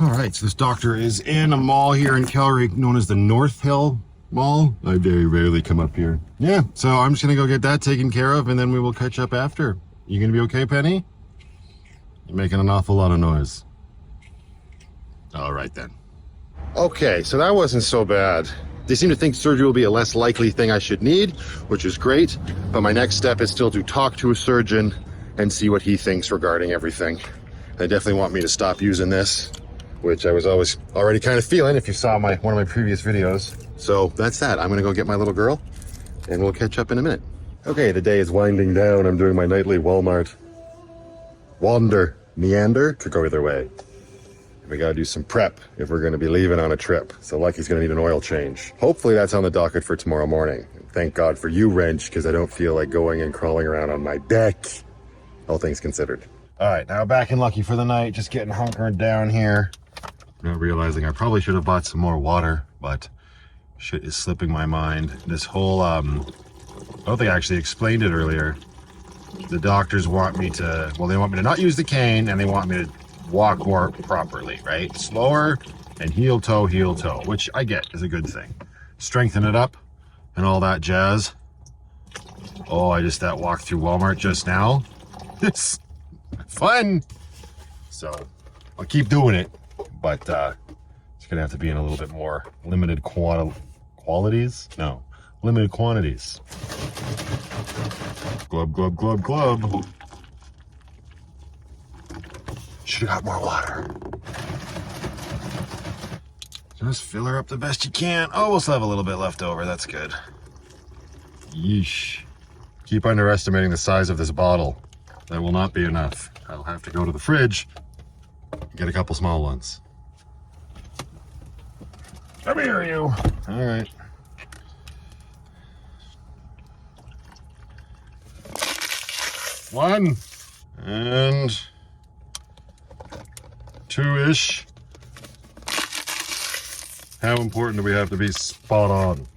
All right, so this doctor is in a mall here in Calgary known as the North Hill Mall. I very rarely come up here. Yeah, so I'm just gonna go get that taken care of and then we will catch up after. You gonna be okay, Penny? You're making an awful lot of noise. All right then. Okay, so that wasn't so bad. They seem to think surgery will be a less likely thing I should need, which is great, but my next step is still to talk to a surgeon and see what he thinks regarding everything. They definitely want me to stop using this, which I was already kind of feeling if you saw one of my previous videos. So that's that. I'm gonna go get my little girl and we'll catch up in a minute. Okay, the day is winding down. I'm doing my nightly Walmart meander, could go either way. We gotta do some prep if we're gonna be leaving on a trip. So Lucky's gonna need an oil change. Hopefully that's on the docket for tomorrow morning. And thank God for you, Wrench, because I don't feel like going and crawling around on my deck, all things considered. All right, now back in Lucky for the night, just getting hunkered down here. Not realizing I probably should have bought some more water, but shit is slipping my mind. This whole, I don't think I actually explained it earlier. The doctors want me to, well, they want me to not use the cane and they want me to walk more properly, right? Slower and heel toe, which I get is a good thing. Strengthen it up and all that jazz. Oh, I just that walk through Walmart just now. It's fun. So I'll keep doing it, but it's gonna have to be in a little bit more limited quantities. Glub, glub, glub, glub. Should have more water. Just fill her up the best you can. Oh, we'll still have a little bit left over. That's good. Yeesh. Keep underestimating the size of this bottle. That will not be enough. I'll have to go to the fridge and get a couple small ones. Come here, you. All right. One and two-ish. How important do we have to be spot on?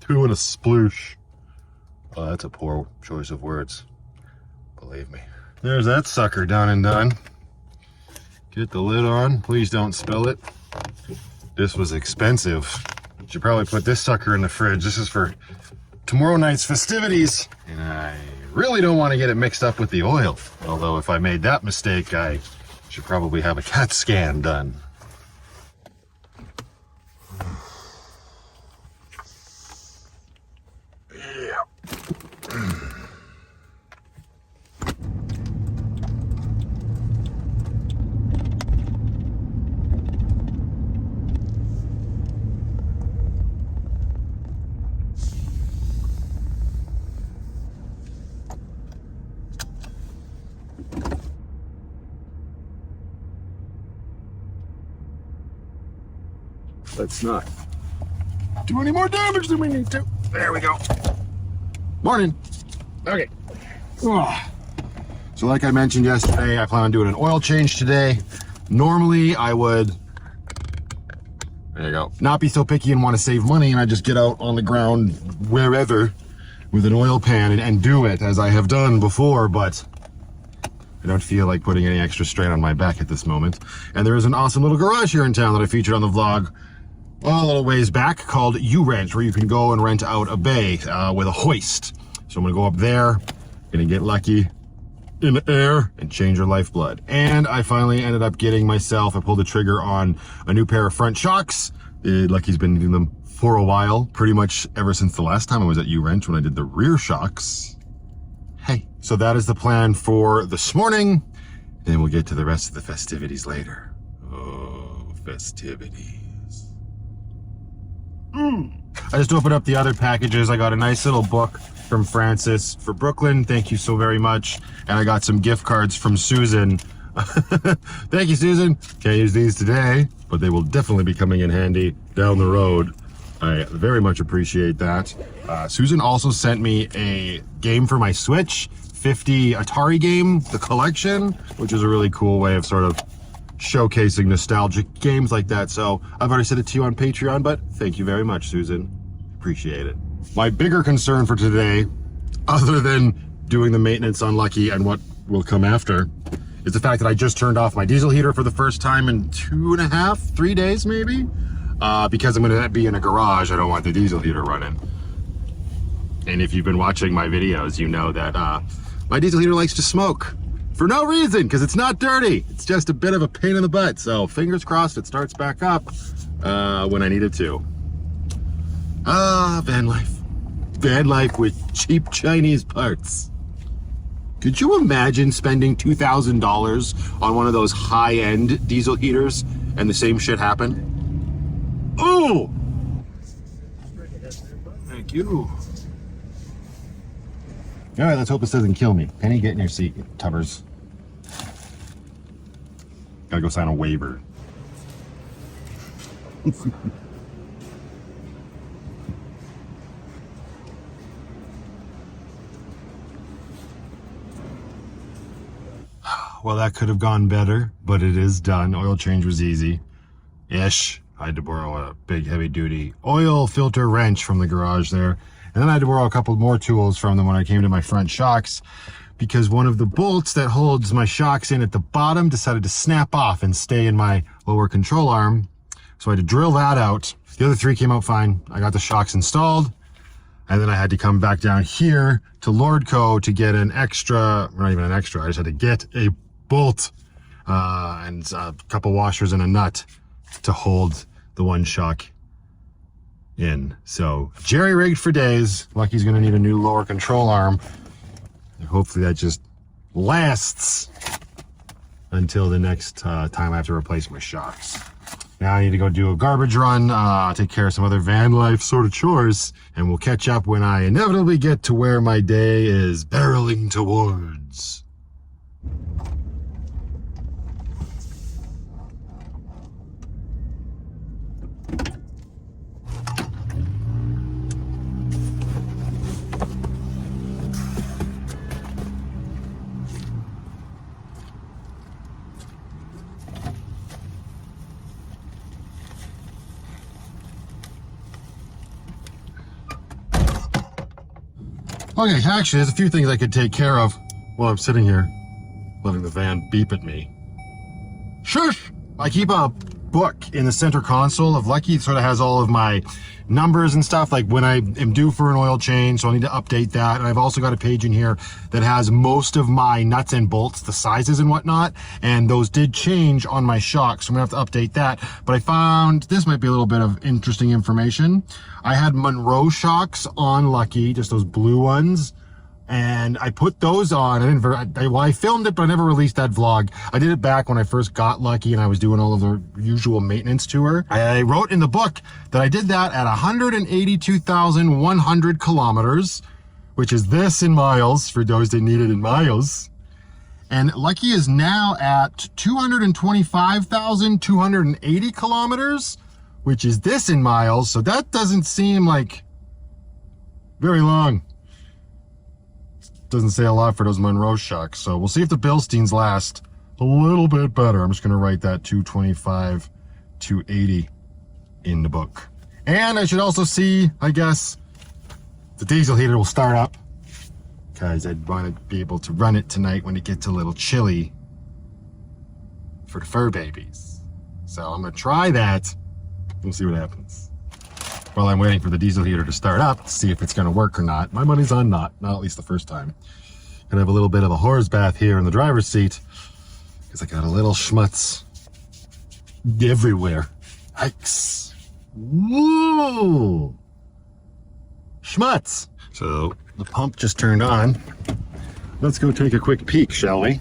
2 and a sploosh. Oh, that's a poor choice of words. Believe me. There's that sucker done and done. Get the lid on. Please don't spill it. This was expensive. Should probably put this sucker in the fridge. This is for tomorrow night's festivities. And I really don't want to get it mixed up with the oil. Although if I made that mistake, I should probably have a CAT scan done. Yeah. Let's not do any more damage than we need to. There we go. Morning. Okay. Oh. So like I mentioned yesterday, I plan on doing an oil change today. Normally I would, there you go, not be so picky and want to save money and I just get out on the ground wherever with an oil pan and do it as I have done before, but I don't feel like putting any extra strain on my back at this moment. And there is an awesome little garage here in town that I featured on the vlog a little ways back called U-Rent, where you can go and rent out a bay with a hoist. So I'm gonna go up there, gonna get Lucky in the air and change her lifeblood. And I finally ended up getting myself, I pulled the trigger on a new pair of front shocks. Lucky's been needing them for a while, pretty much ever since the last time I was at U-Rent when I did the rear shocks. Hey, so that is the plan for this morning. And then we'll get to the rest of the festivities later. Oh, festivities. I just opened up the other packages. I got a nice little book from Francis for Brooklyn. Thank you so very much. And I got some gift cards from Susan. Thank you, Susan. Can't use these today, but they will definitely be coming in handy down the road. I very much appreciate that. Susan also sent me a game for my Switch, 50 Atari game, the collection, which is a really cool way of sort of showcasing nostalgic games like that. So I've already sent it to you on Patreon, but thank you very much, Susan. Appreciate it. My bigger concern for today, other than doing the maintenance on Lucky and what will come after, is the fact that I just turned off my diesel heater for the first time in 2.5, 3 days maybe. Because I'm gonna be in a garage, I don't want the diesel heater running. And if you've been watching my videos, you know that my diesel heater likes to smoke for no reason, because it's not dirty. It's just a bit of a pain in the butt. So fingers crossed it starts back up when I need it to. Van life. Van life with cheap Chinese parts. Could you imagine spending $2,000 on one of those high-end diesel heaters and the same shit happen? Oh! Thank you. All right, let's hope this doesn't kill me. Penny, get in your seat, you tubbers. Gotta go sign a waiver. Well, that could have gone better, but it is done. Oil change was easy-ish. I had to borrow a big heavy-duty oil filter wrench from the garage there. And then I had to borrow a couple more tools from them when I came to my front shocks, because one of the bolts that holds my shocks in at the bottom decided to snap off and stay in my lower control arm. So I had to drill that out. The other three came out fine. I got the shocks installed. And then I had to come back down here to Lordco to get an extra, not even an extra, I just had to get a bolt and a couple washers and a nut to hold the one shock in. So jerry-rigged for days. Lucky's gonna need a new lower control arm. And hopefully that just lasts until the next time I have to replace my shocks. Now I need to go do a garbage run, take care of some other van life sort of chores, and we'll catch up when I inevitably get to where my day is barreling towards. Okay, actually, there's a few things I could take care of while I'm sitting here, letting the van beep at me. Shush! I keep a book in the center console of Lucky. It sort of has all of my numbers and stuff, like when I am due for an oil change, so I need to update that. And I've also got a page in here that has most of my nuts and bolts, the sizes and whatnot, and those did change on my shocks, so I'm gonna have to update that. But I found this might be a little bit of interesting information. I had Monroe shocks on Lucky, just those blue ones, and I put those on. I filmed it, but I never released that vlog. I did it back when I first got Lucky and I was doing all of the usual maintenance to her. I wrote in the book that I did that at 182,100 kilometers, which is this in miles, for those that need it in miles. And Lucky is now at 225,280 kilometers, which is this in miles. So that doesn't seem like very long. Doesn't say a lot for those Monroe shocks. So we'll see if the Bilsteins last a little bit better. I'm just gonna write that 225, 280 in the book. And I should also see, I guess, the diesel heater will start up, because I'd want to be able to run it tonight when it gets a little chilly for the fur babies. So I'm gonna try that. We'll see what happens. While I'm waiting for the diesel heater to start up to see if it's going to work or not. My money's on not at least the first time. Gonna have a little bit of a horse bath here in the driver's seat, because I got a little schmutz everywhere. Yikes. Woo! Schmutz. So the pump just turned on. Let's go take a quick peek, shall we?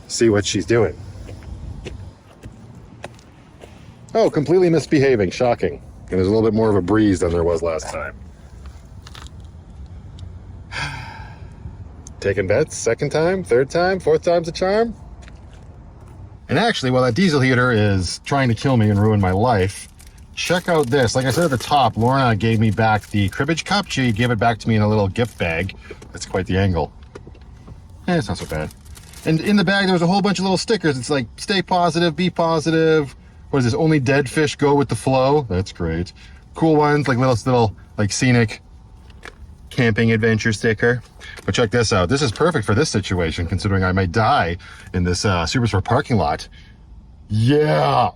See what she's doing. Oh, completely misbehaving. Shocking. And there's a little bit more of a breeze than there was last time. Taking bets, second time, third time, fourth time's a charm. And actually, while that diesel heater is trying to kill me and ruin my life, check out this. Like I said at the top, Lorna gave me back the cribbage cup. She gave it back to me in a little gift bag. That's quite the angle. It's not so bad. And in the bag, there was a whole bunch of little stickers. It's like, stay positive, be positive. What is this? Only dead fish go with the flow. That's great. Cool ones, like little like scenic camping adventure sticker. But check this out. This is perfect for this situation, considering I might die in this Superstore parking lot. Yeah.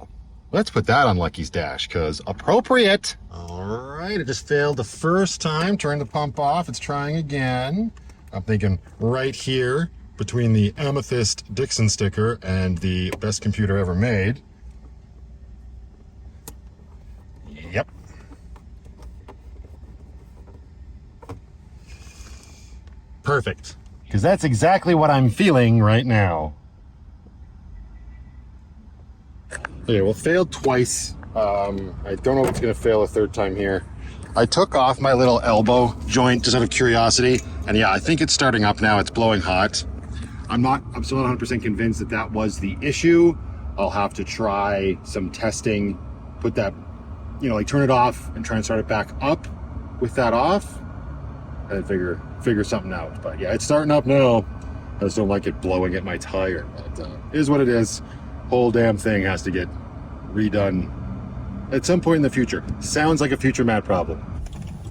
Let's put that on Lucky's dash, because appropriate. All right, it just failed the first time. Turn the pump off. It's trying again. I'm thinking right here between the Amethyst Dixon sticker and the best computer ever made. Yep. Perfect. Because that's exactly what I'm feeling right now. Okay, well, failed twice. I don't know if it's going to fail a third time here. I took off my little elbow joint just out of curiosity, and yeah, I think it's starting up now. It's blowing hot. I'm still not 100% convinced that that was the issue. I'll have to try some testing, put that, like turn it off and try and start it back up with that off, and figure something out. But yeah, it's starting up now. I just don't like it blowing at my tire. But it is what it is. Whole damn thing has to get redone at some point in the future. Sounds like a future Matt problem.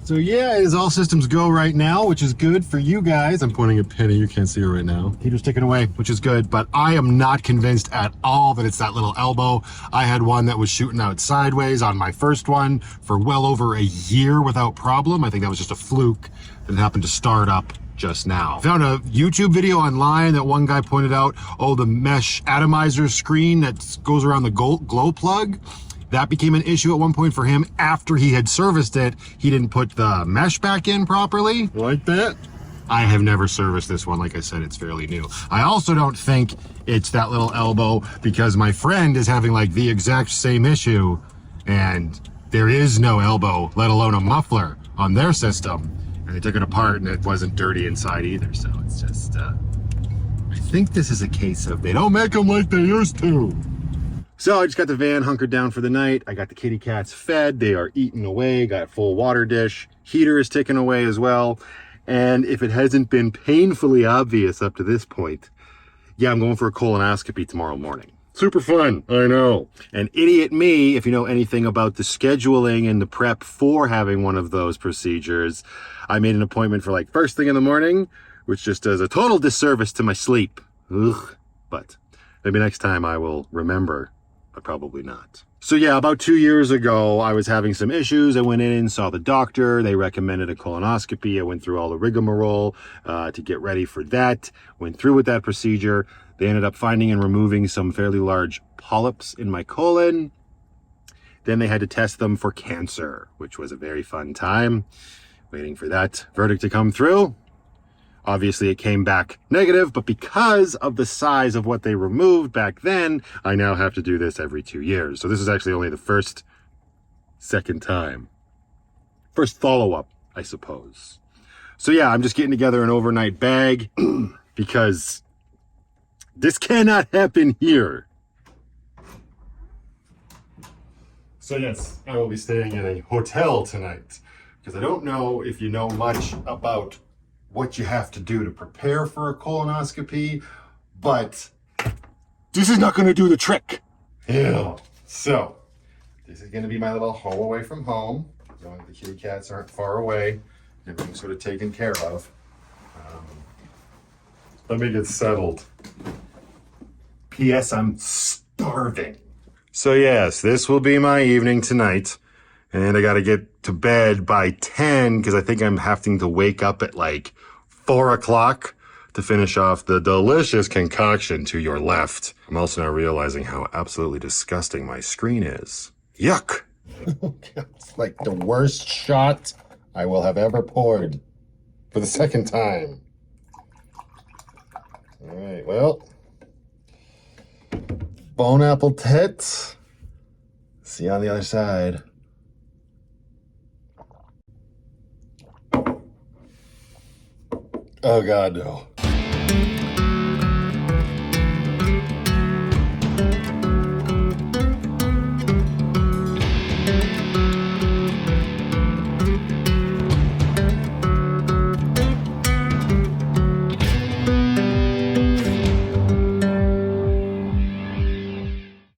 So yeah, it is all systems go right now, which is good for you guys. I'm pointing at Penny, you can't see her right now. Heater's ticking away, which is good, but I am not convinced at all that it's that little elbow. I had one that was shooting out sideways on my first one for well over a year without problem. I think that was just a fluke that happened to start up just now. Found a YouTube video online that one guy pointed out, the mesh atomizer screen that goes around the glow plug, that became an issue at one point for him after he had serviced it. He didn't put the mesh back in properly. Like that? I have never serviced this one. Like I said, it's fairly new. I also don't think it's that little elbow because my friend is having like the exact same issue and there is no elbow, let alone a muffler on their system. And they took it apart and it wasn't dirty inside either. So it's just, I think this is a case of they don't make them like they used to. So I just got the van hunkered down for the night. I got the kitty cats fed. They are eating away. Got a full water dish. Heater is ticking away as well. And if it hasn't been painfully obvious up to this point, yeah, I'm going for a colonoscopy tomorrow morning. Super fun, I know. And idiot me, if you know anything about the scheduling and the prep for having one of those procedures, I made an appointment for like first thing in the morning, which just does a total disservice to my sleep. Ugh. But maybe next time I will remember, but probably not. So yeah, about 2 years ago, I was having some issues. I went in, saw the doctor. They recommended a colonoscopy. I went through all the rigmarole to get ready for that. Went through with that procedure. They ended up finding and removing some fairly large polyps in my colon. Then they had to test them for cancer, which was a very fun time. Waiting for that verdict to come through. Obviously, it came back negative, but because of the size of what they removed back then, I now have to do this every 2 years. So this is actually only the second time. First follow-up, I suppose. So yeah, I'm just getting together an overnight bag because this cannot happen here. So yes, I will be staying in a hotel tonight because I don't know if you know much about what you have to do to prepare for a colonoscopy, but this is not going to do the trick. Ew. So this is going to be my little home away from home. Knowing the kitty cats aren't far away, everything's sort of taken care of. Let me get settled. P.S. I'm starving. So yes, this will be my evening tonight. And I got to get to bed by 10 because I think I'm having to wake up at like 4 o'clock to finish off the delicious concoction to your left. I'm also now realizing how absolutely disgusting my screen is. Yuck. It's like the worst shot I will have ever poured for the second time. All right, well, bone apple tits. See you on the other side. Oh God, no.